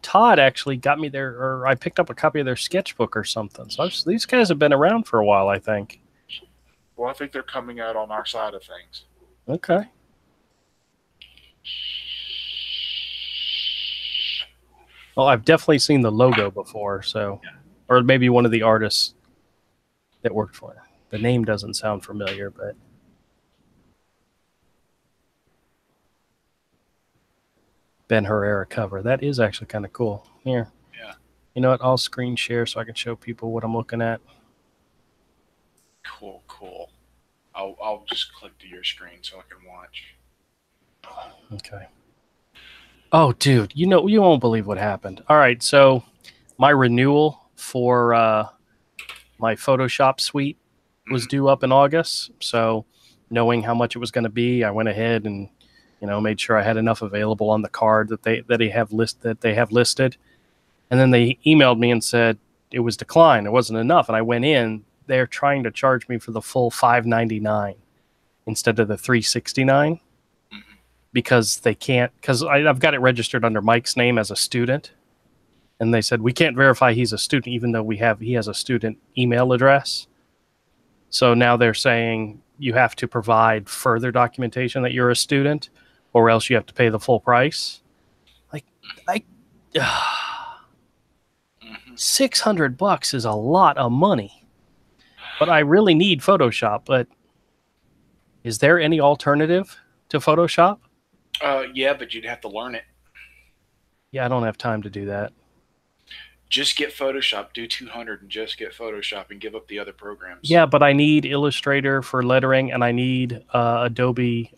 Todd actually got me there, or I picked up a copy of their sketchbook or something. So these guys have been around for a while, I think. Well, I think they're coming out on our side of things. Okay. Well, I've definitely seen the logo before, so, or maybe one of the artists that worked for it. The name doesn't sound familiar, but Ben Herrera cover. That is actually kind of cool. Here. Yeah. You know what? I'll screen share so I can show people what I'm looking at. Cool. I'll just click to your screen so I can watch. Okay. Oh, dude, you won't believe what happened. All right, so my renewal for my Photoshop suite was due up in August. So knowing how much it was going to be, I went ahead and made sure I had enough available on the card that they have listed. And then they emailed me and said it was declined. It wasn't enough. And I went in. They're trying to charge me for the full $599 instead of the $369 because they can't. Because I've got it registered under Mike's name as a student, and they said we can't verify he's a student even though he has a student email address. So now they're saying you have to provide further documentation that you're a student, or else you have to pay the full price. $600 is a lot of money, but I really need Photoshop. But is there any alternative to Photoshop? Yeah, but you'd have to learn it. Yeah, I don't have time to do that. Just get Photoshop, do 200 and just get Photoshop and give up the other programs. Yeah, but I need Illustrator for lettering and I need Adobe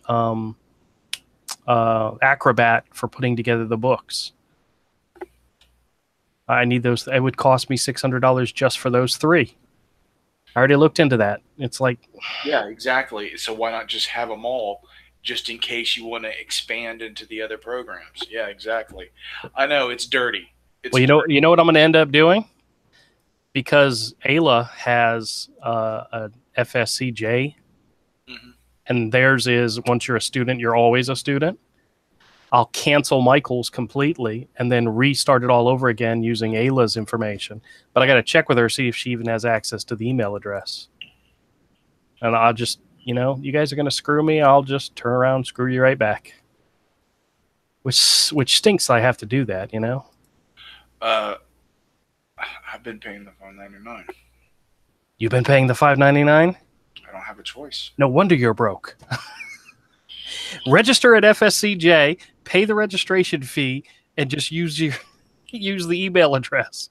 Acrobat for putting together the books. I need those. It would cost me $600 just for those 3. I already looked into that. It's like, Yeah, exactly. So why not just have them all, just in case you want to expand into the other programs? Yeah, exactly. I know it's dirty. It's well, you know what I'm going to end up doing, because Ayla has a FSCJ, Mhm. and theirs is once you're a student, you're always a student. I'll cancel Michael's completely and then restart it all over again using Ayla's information. But I got to check with her, see if she even has access to the email address. And I'll just, you guys are going to screw me. I'll just turn around, screw you right back. Which stinks. I have to do that, Uh, I've been paying the $5.99. You've been paying the $5.99? I don't have a choice. No wonder you're broke. Register at FSCJ, pay the registration fee, and just use the email address.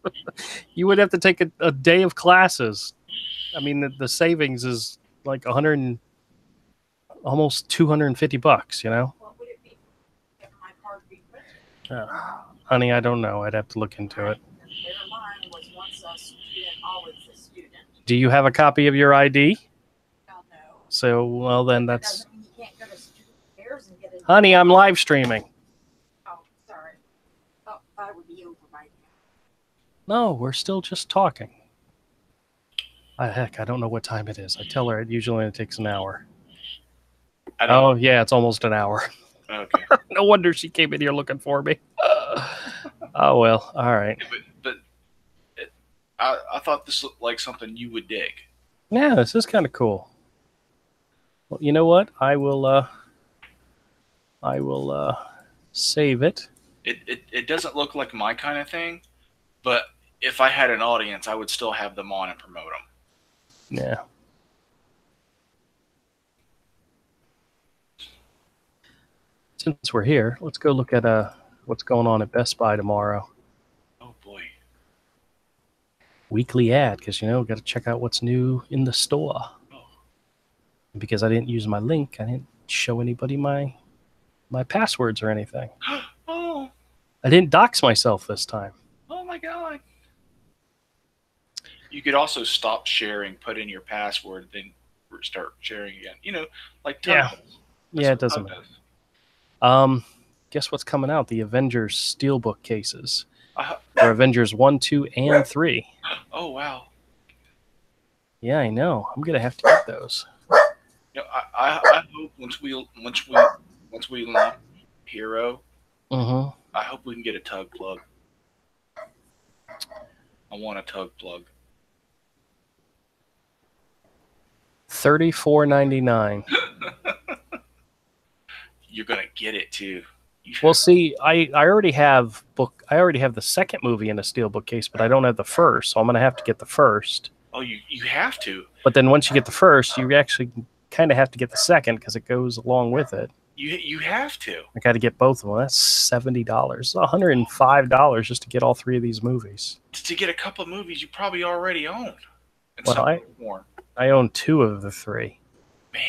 You would have to take a day of classes. I mean, the savings is like almost $250. What would it be if my card be printed? Honey, I don't know. I'd have to look into it. Their line was once a student, always a student. Do you have a copy of your ID? Hell no. So, well, then that's... That doesn't mean you can't go to student affairs and get it. Honey, I'm live streaming. Oh, sorry. Oh, that would be over by now. No, we're still just talking. Heck, I don't know what time it is. I tell her it usually only takes an hour. Oh, yeah, it's almost an hour. Okay. No wonder she came in here looking for me. Oh, well, all right. But I thought this looked like something you would dig. Yeah, this is kind of cool. Well, you know what? I will save it. It doesn't look like my kind of thing, but if I had an audience, I would still have them on and promote them. Yeah. Since we're here, let's go look at what's going on at Best Buy tomorrow. Oh boy. Weekly ad, because we've got to check out what's new in the store. Oh. Because I didn't use my link, I didn't show anybody my passwords or anything. Oh. I didn't dox myself this time. Oh my god. You could also stop sharing, put in your password, then start sharing again. Like Tug Yeah. does. Yeah, it doesn't matter. Guess what's coming out? The Avengers Steelbook cases. For Avengers 1, 2, and 3. Oh wow. Yeah, I know. I'm gonna have to get those. I hope once we launch Hero, Mm-hmm. I hope we can get a Tug plug. I want a Tug plug. $34.99. You're gonna get it too. Well, see, I already have the second movie in a steelbook case, but I don't have the first, so I'm gonna have to get the first. Oh, you have to. But then once you get the first, you actually kind of have to get the second because it goes along with it. You have to. I got to get both of them. That's $70. $105 just to get all 3 of these movies. To get a couple of movies you probably already own. Well, I own 2 of the 3. Man,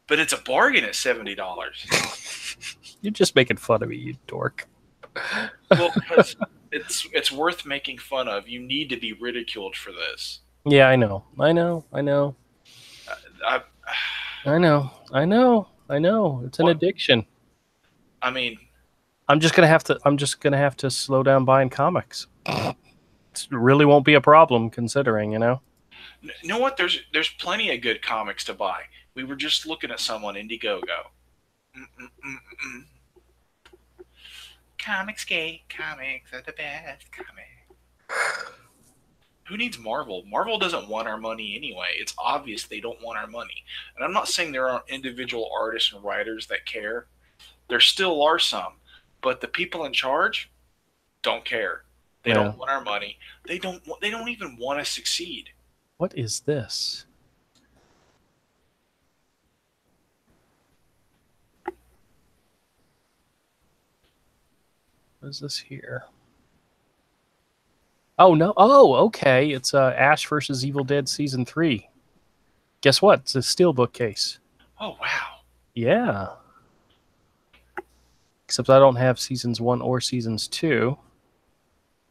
but it's a bargain at $70. You're just making fun of me, you dork. Well, because it's worth making fun of. You need to be ridiculed for this. Yeah, I know. It's an addiction. I mean, I'm just gonna have to slow down buying comics. It really won't be a problem, considering, You know what? There's plenty of good comics to buy. We were just looking at some on Indiegogo. Comics gay. Comics are the best. Comics. Who needs Marvel? Marvel doesn't want our money anyway. It's obvious they don't want our money. And I'm not saying there aren't individual artists and writers that care. There still are some. But the people in charge don't care. They don't want our money. They don't even want to succeed. What is this? What is this here? Oh, no. Oh, okay. It's Ash versus Evil Dead Season 3. Guess what? It's a steelbook case. Oh, wow. Yeah. Except I don't have seasons 1 or seasons 2.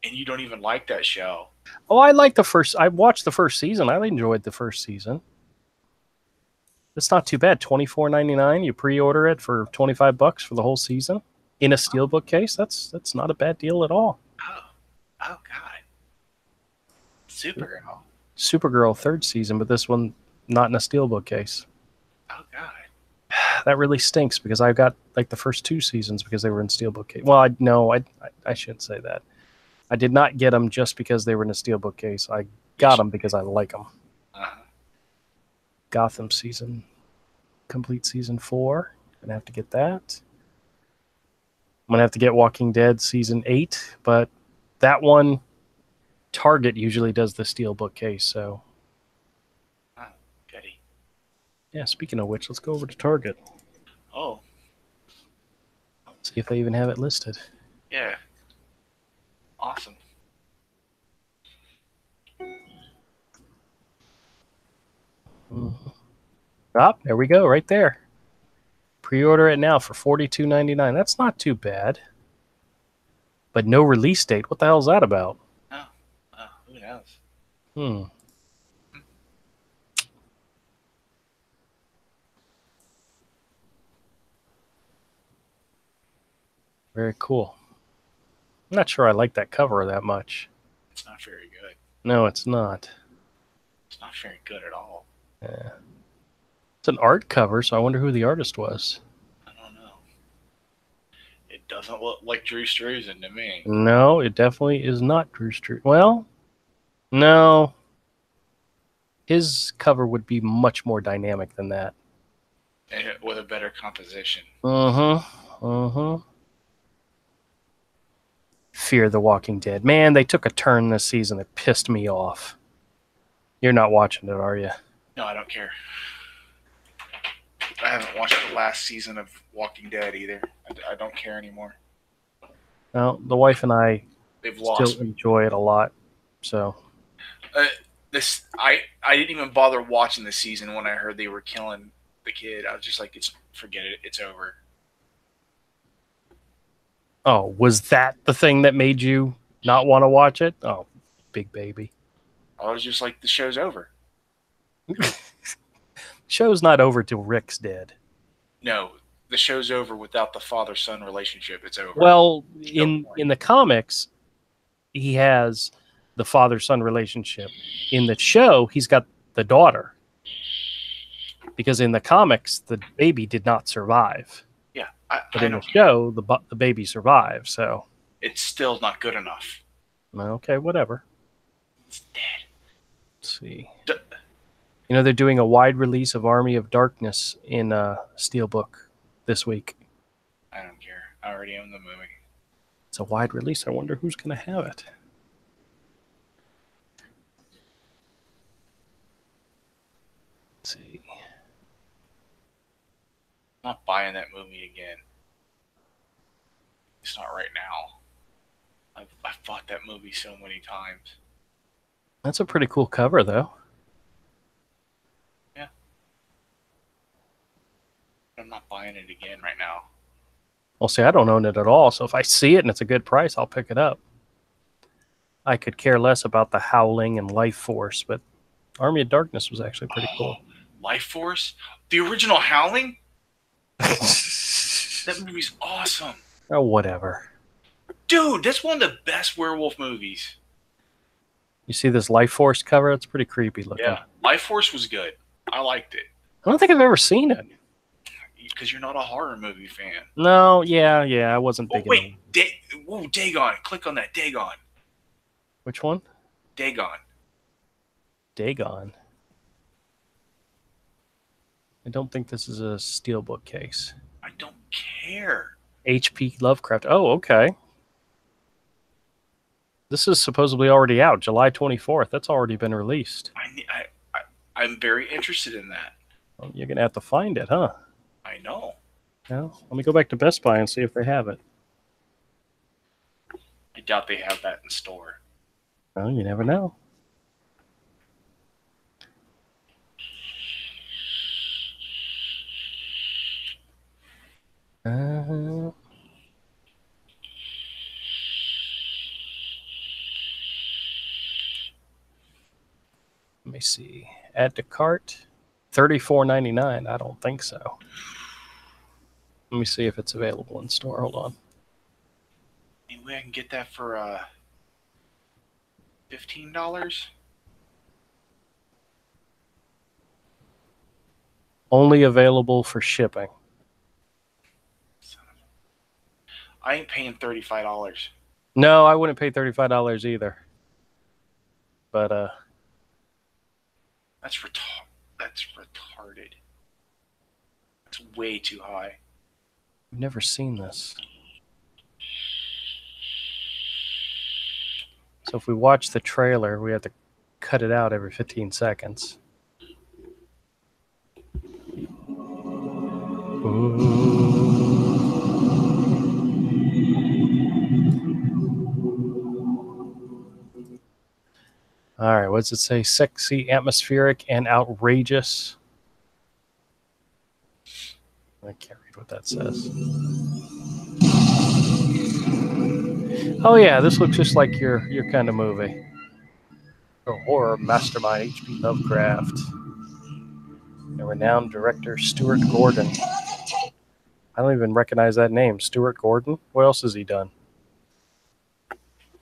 And you don't even like that show. Oh, I like the first. I watched the first season. I enjoyed the first season. It's not too bad. $24.99. You pre-order it for $25 for the whole season in a steelbook case. That's not a bad deal at all. Oh God. Supergirl. Supergirl third season, but this one not in a steelbook case. Oh God. That really stinks because I got like the first 2 seasons because they were in steelbook case. Well, I shouldn't say that. I did not get them just because they were in a steelbook case. I got them because I like them. Uh-huh. Gotham season, complete season 4. Gonna have to get that. I'm gonna have to get Walking Dead season 8, but that one, Target usually does the steelbook case. So, Oh, goody. yeah. Speaking of which, let's go over to Target. Oh, See if they even have it listed. yeah. Awesome. Ah, there we go, right there. Pre-order it now for $42.99. That's not too bad. But no release date. What the hell is that about? Oh, who knows? Hmm. Very cool. I'm not sure I like that cover that much. It's not very good. No, it's not. It's not very good at all. Yeah. It's an art cover, so I wonder who the artist was. I don't know. It doesn't look like Drew Struzan to me. No, it definitely is not Drew Struzan. Well, no. His cover would be much more dynamic than that. And with a better composition. Fear the Walking Dead. Man, they took a turn this season that pissed me off. You're not watching it, are you? No, I don't care. I haven't watched the last season of Walking Dead either. I don't care anymore. Well, the wife and I They've lost still me. enjoy it a lot. So, I didn't even bother watching the season when I heard they were killing the kid. I was just like, forget it. It's over. oh, was that the thing that made you not want to watch it? Oh, big baby. I was just like, the show's over. Show's not over till Rick's dead. No, the show's over without the father-son relationship. It's over. Well, in the comics, he has the father-son relationship. In the show, he's got the daughter. Because in the comics, the baby did not survive. Yeah, But in the show, the baby survived. So it's still not good enough. Okay, whatever. It's dead. Let's see. You know, they're doing a wide release of Army of Darkness in Steelbook this week. I don't care. I already own the movie. It's a wide release. I wonder who's going to have it. Let's see. I'm not buying that movie again. It's not right now. I've bought that movie so many times. That's a pretty cool cover, though. Yeah. I'm not buying it again right now. Well, see, I don't own it at all, so if I see it and it's a good price, I'll pick it up. I could care less about the Howling and Life Force, but Army of Darkness was actually pretty cool. Life Force? The original Howling? That movie's awesome. Oh, whatever. Dude, that's one of the best werewolf movies. You see this Life Force cover? It's pretty creepy looking. Yeah, Life Force was good. I liked it. I don't think I've ever seen it. Because you're not a horror movie fan. No, yeah, I wasn't big wait, Dagon. Click on that, Dagon. Which one? Dagon. Dagon. I don't think this is a steelbook case. I don't care. H.P. Lovecraft. Oh, okay. This is supposedly already out, July 24th. That's already been released. I'm very interested in that. Well, you're going to have to find it, huh? I know. Well, let me go back to Best Buy and see if they have it. I doubt they have that in store. Well, you never know. me see. Add to cart. $34.99. I don't think so. Let me see if it's available in store. Hold on. Maybe I can get that for $15. Only available for shipping. I ain't paying $35. No, I wouldn't pay $35 either. But That's retarded. That's way too high. I've never seen this. So if we watch the trailer, we have to cut it out every 15 seconds. All right, what does it say? Sexy, atmospheric, and outrageous. I can't read what that says. Oh yeah, this looks just like your kind of movie. A horror mastermind H.P. Lovecraft. And renowned director Stuart Gordon. I don't even recognize that name. Stuart Gordon? What else has he done?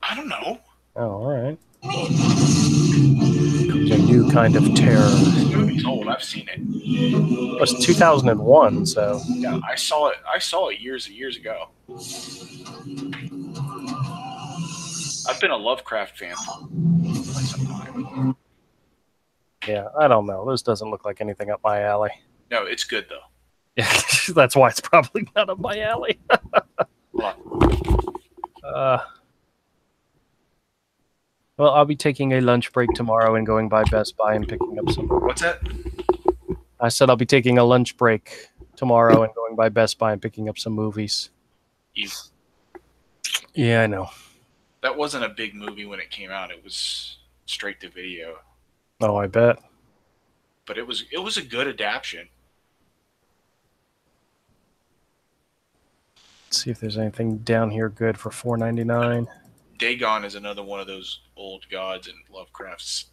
I don't know. Oh, all right. Comes a new kind of terror. This movie's old. I've seen it. It was 2001, so. Yeah, I saw it years and years ago. I've been a Lovecraft fan for quite some time. Yeah, I don't know. This doesn't look like anything up my alley. No, it's good though. Yeah, that's why it's probably not up my alley. Well, I'll be taking a lunch break tomorrow and going by Best Buy and picking up some. What's that? I said I'll be taking a lunch break tomorrow and going by Best Buy and picking up some movies. Yeah, I know. That wasn't a big movie when it came out. It was straight to video. Oh, I bet. But it was a good adaptation. Let's see if there's anything down here good for $4.99. Dagon is another one of those old gods in Lovecraft's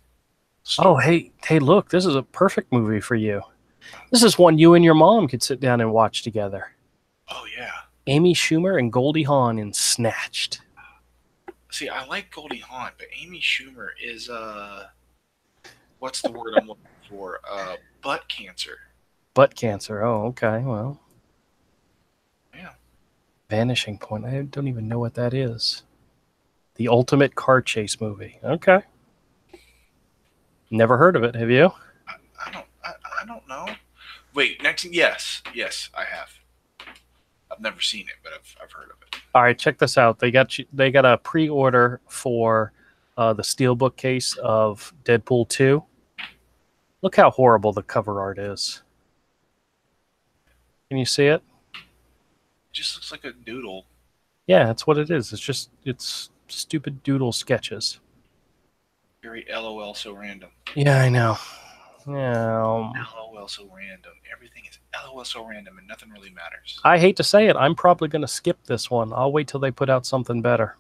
story. Oh, hey, look, this is a perfect movie for you. This is one you and your mom could sit down and watch together. Oh, yeah. Amy Schumer and Goldie Hawn in Snatched. See, I like Goldie Hawn, but Amy Schumer is, what's the word I'm looking for? Butt cancer. Butt cancer. Oh, okay. Well. Yeah. Vanishing Point. I don't even know what that is. The ultimate car chase movie. Okay. Never heard of it. Have you? I don't know. Wait, yes, I have. I've never seen it, but I've heard of it. All right, check this out. They got a pre-order for the steelbook case of Deadpool 2. Look how horrible the cover art is. Can you see it? It just looks like a doodle. Yeah, that's what it is. It's stupid doodle sketches. Very LOL so random. Yeah, I know. Yeah. LOL so random. Everything is LOL so random and nothing really matters. I hate to say it. I'm probably going to skip this one. I'll wait till they put out something better.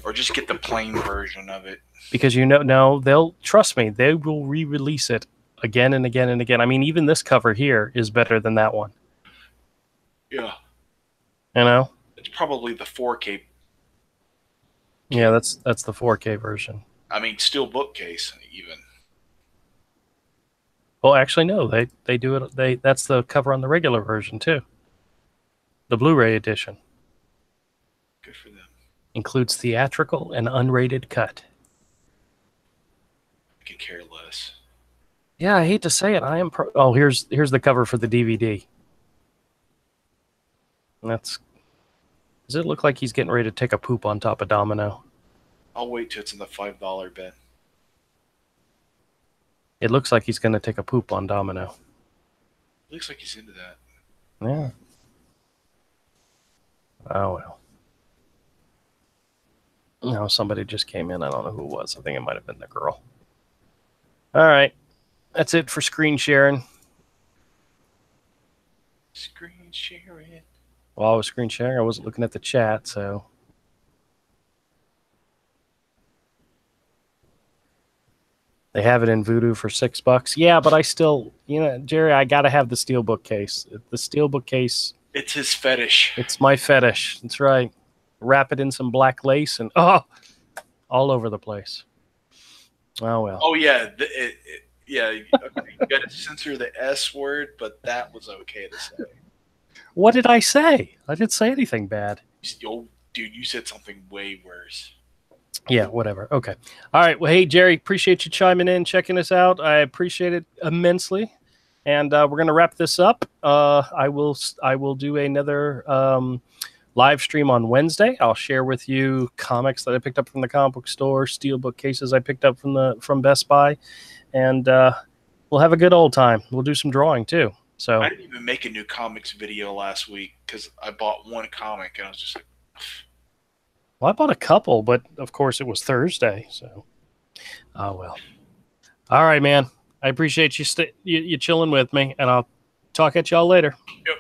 Or just get the plain version of it. Because they'll trust me. They will re-release it again and again and again. I mean, even this cover here is better than that one. Yeah. You know? It's probably the 4K. Yeah, that's the 4K version. I mean, steel bookcase even. Well, actually, no. They do it. That's the cover on the regular version too. The Blu-ray edition. Good for them. Includes theatrical and unrated cut. I could care less. Yeah, I hate to say it. I am. Here's the cover for the DVD. Does it look like he's getting ready to take a poop on top of Domino? I'll wait till it's in the $5 bin. It looks like he's going to take a poop on Domino. Looks like he's into that. Yeah. Oh, well. No, somebody just came in. I don't know who it was. I think it might have been the girl. All right. That's it for screen sharing. Screen sharing. Well, I was screen sharing. I wasn't looking at the chat, so. They have it in Voodoo for $6. Yeah, but I still, Jerry, I got to have the steelbook case. The steelbook case. It's his fetish. It's my fetish. That's right. Wrap it in some black lace and all over the place. Oh well. Oh yeah, yeah. You got to censor the S word, but that was okay to say. What did I say? I didn't say anything bad. Oh, dude, you said something way worse. Yeah, whatever. Okay. All right. Well, hey, Jerry, appreciate you chiming in, checking us out. I appreciate it immensely. And we're going to wrap this up. I will do another live stream on Wednesday. I'll share with you comics that I picked up from the comic book store, steelbook cases I picked up from Best Buy, and we'll have a good old time. We'll do some drawing too. So I didn't even make a new comics video last week because I bought one comic and I was just like, well, I bought a couple, but of course it was Thursday. So, oh well. All right, man. I appreciate you you chilling with me, and I'll talk at y'all later. yep.